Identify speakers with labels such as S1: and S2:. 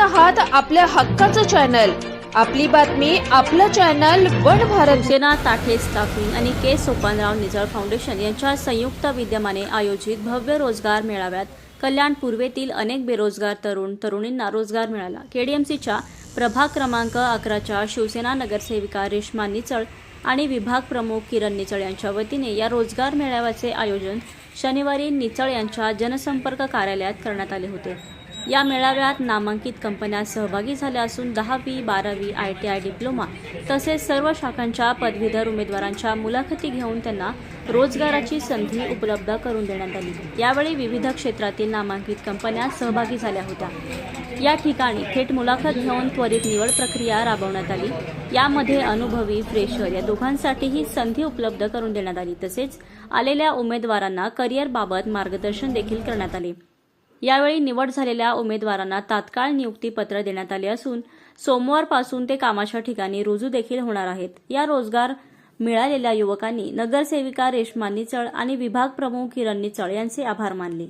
S1: आहात आपल्या हक्काचं चॅनल, आपली बातमी आपलं चॅनल वन भारत.
S2: शिवसेना ताठे स्टाफिंग आणि के सोपानराव निजाळ फाउंडेशन यांच्या संयुक्त विद्यमाने आयोजित भव्य रोजगार मेळाव्यात कल्याण पूर्वेतील अनेक बेरोजगार तरुणींना रोजगार मिळाला. केडीएमसीच्या प्रभाग क्रमांक 11च्या शिवसेना नगरसेविका रेश्मा निचळ आणि विभाग प्रमुख किरण निचळ यांच्या वतीने या रोजगार मेळाव्याचे आयोजन शनिवारी निचळ यांच्या जनसंपर्क कार्यालयात करण्यात आले होते. या मेळाव्यात नामांकित कंपन्या सहभागी झाल्या असून 10वी, 12वी, ITI डिप्लोमा तसेच सर्व शाखांच्या पदवीधर उमेदवारांच्या मुलाखती घेऊन त्यांना रोजगाराची संधी उपलब्ध करून देण्यात आली. यावेळी विविध क्षेत्रातील नामांकित कंपन्या सहभागी झाल्या होत्या. या ठिकाणी थेट मुलाखत घेऊन त्वरित निवड प्रक्रिया राबवण्यात आली. यामध्ये अनुभवी, फ्रेशर या दोघांसाठीही संधी उपलब्ध करून देण्यात आली. तसेच आलेल्या उमेदवारांना करिअरबाबत मार्गदर्शन देखील करण्यात आले. यावेळी निवड झालेल्या उमेदवारांना तात्काळ नियुक्ती पत्र देण्यात आले असून सोमवारपासून ते कामाच्या ठिकाणी रुजू देखील होणार आहेत. या रोजगार मिळालेल्या युवकांनी नगरसेविका रेश्मा निचळ आणि विभाग प्रमुख किरण निचळ यांचे आभार मानले.